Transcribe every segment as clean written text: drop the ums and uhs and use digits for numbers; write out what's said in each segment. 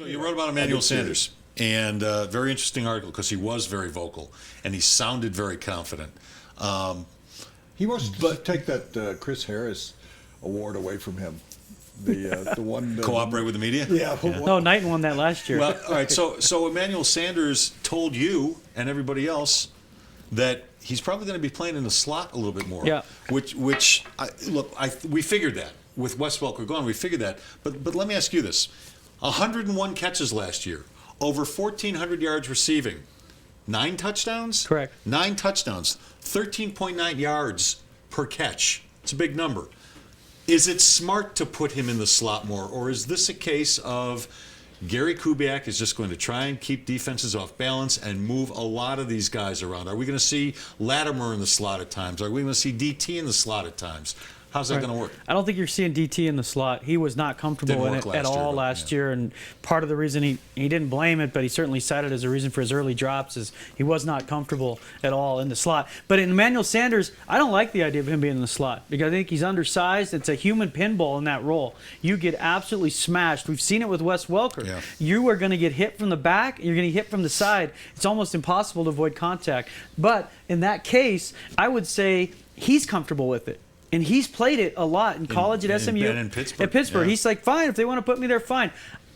you wrote about Emmanuel Sanders, and very interesting article because he was very vocal and he sounded very confident. He wants to take that Chris Harris award away from him. The one Cooperate with the media? Yeah. No, Knighton won that last year. Well, all right. So Emmanuel Sanders told you and everybody else that he's probably going to be playing in the slot a little bit more. Yeah. Which we figured that with Wes Welker gone. We figured that. But let me ask you this: 101 catches last year, over 1,400 yards receiving, 9 touchdowns. Correct. 9 touchdowns, 13.9 yards per catch. It's a big number. Is it smart to put him in the slot more, or is this a case of Gary Kubiak is just going to try and keep defenses off balance and move a lot of these guys around? Are we going to see Latimer in the slot at times? Are we going to see DT in the slot at times? How's that going to work? I don't think you're seeing DT in the slot. He was not comfortable in it at all last year, and part of the reason he didn't blame it, but he certainly cited as a reason for his early drops is he was not comfortable at all in the slot. But in Emmanuel Sanders, I don't like the idea of him being in the slot because I think he's undersized. It's a human pinball in that role. You get absolutely smashed. We've seen it with Wes Welker. Yeah. You are going to get hit from the back. You're going to get hit from the side. It's almost impossible to avoid contact. But in that case, I would say he's comfortable with it. And he's played it a lot in college at SMU. And in Pittsburgh. At Pittsburgh. Yeah. He's like, fine, if they want to put me there, fine.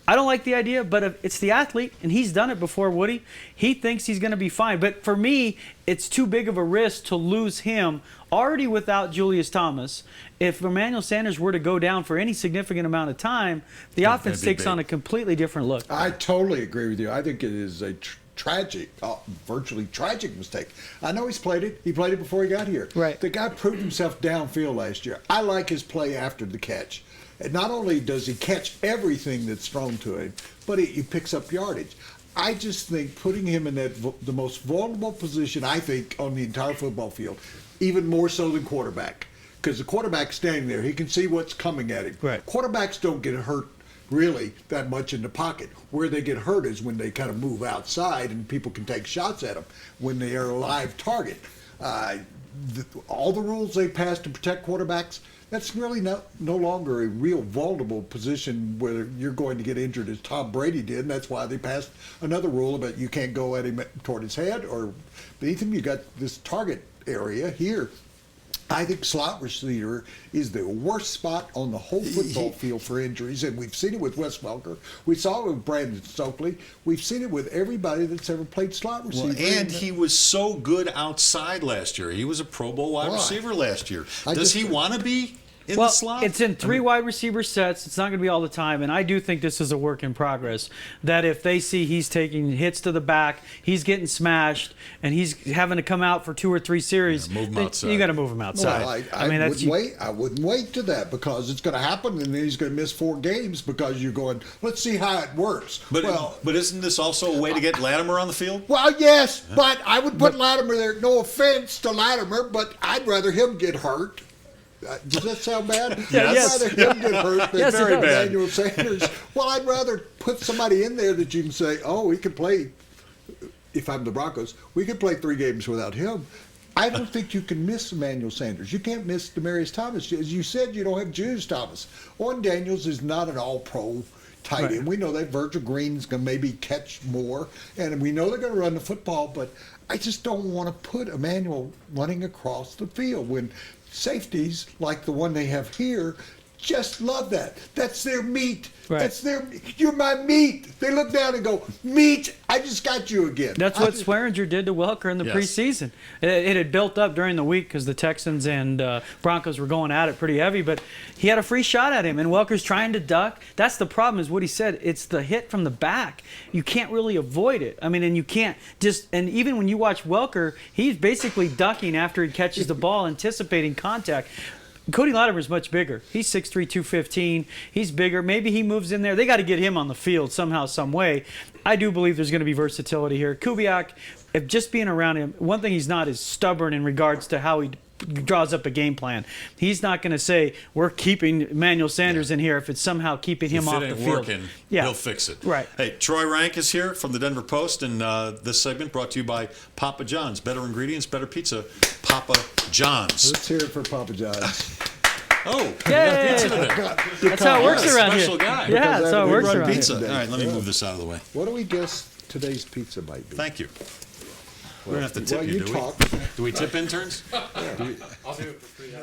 I don't like the idea, but if it's the athlete, and he's done it before, Woody. He thinks he's going to be fine. But for me, it's too big of a risk to lose him already without Julius Thomas. If Emmanuel Sanders were to go down for any significant amount of time, the offense takes on a completely different look. I totally agree with you. I think it is a virtually tragic mistake. I know he's played it. He played it before he got here. Right. The guy proved himself downfield last year. I like his play after the catch. And not only does he catch everything that's thrown to him, but he picks up yardage. I just think putting him in the most vulnerable position, I think, on the entire football field, even more so than quarterback. Because the quarterback's standing there. He can see what's coming at him. Right. Quarterbacks don't get hurt really that much in the pocket. Where they get hurt is when they kind of move outside and people can take shots at them when they are a live target. All the rules they pass to protect quarterbacks, that's really no longer a real vulnerable position where you're going to get injured as Tom Brady did, and that's why they passed another rule about you can't go at him toward his head or beneath him. You got this target area here. I think slot receiver is the worst spot on the whole football field for injuries, and we've seen it with Wes Welker. We saw it with Brandon Stokely. We've seen it with everybody that's ever played slot receiver. Well, and he was so good outside last year. He was a Pro Bowl wide receiver last year. Does he want to be in the slot? It's in 3 wide receiver sets. It's not going to be all the time, and I do think this is a work in progress. That if they see he's taking hits to the back, he's getting smashed, and he's having to come out for 2 or 3 series, move him outside. You got to move him outside. Well, I wouldn't wait to that because it's going to happen, and then he's going to miss 4 games because you're going, let's see how it works. But isn't this also a way to get Latimer on the field? Well, yes, but I would put Latimer there. No offense to Latimer, but I'd rather him get hurt. Does that sound bad? Yeah, I'd rather him get hurt than Emmanuel Sanders. Well, I'd rather put somebody in there that you can say, oh, he can play, if I'm the Broncos, we could play 3 games without him. I don't think you can miss Emmanuel Sanders. You can't miss Demaryius Thomas. As you said, you don't have Julius Thomas. Owen Daniels is not an all-pro tight end. We know that Virgil Green's going to maybe catch more, and we know they're going to run the football, but I just don't want to put Emmanuel running across the field when safeties like the one they have here just love that. That's their meat. Right. You're my meat. They look down and go, meat, I just got you again. That's what Swearinger did to Welker in the preseason. It had built up during the week because the Texans and Broncos were going at it pretty heavy, but he had a free shot at him, and Welker's trying to duck. That's the problem is what he said. It's the hit from the back. You can't really avoid it. I mean, and you can't just – and even when you watch Welker, he's basically ducking after he catches the ball, anticipating contact. Cody Latimer's much bigger. He's 6'3", 215. He's bigger. Maybe he moves in there. They got to get him on the field somehow, some way. I do believe there's going to be versatility here. Kubiak, if just being around him, one thing he's not is stubborn in regards to how he draws up a game plan. He's not going to say, we're keeping Emmanuel Sanders in here if it's somehow keeping him off the field. He'll fix it. Right. Hey, Troy Renck is here from the Denver Post, and this segment brought to you by Papa John's. Better ingredients, better pizza. Papa John's. Let's hear it for Papa John's. Oh, Yay! pizza today. That's how it works Yeah, around special here. guy. Yeah, that's how it We works run around Pizza. here. All right, let me move this out of the way. What do we guess today's pizza might be? Thank you. We don't have to tip Well, you, you do talk. we? Do we tip interns? I'll do it for free.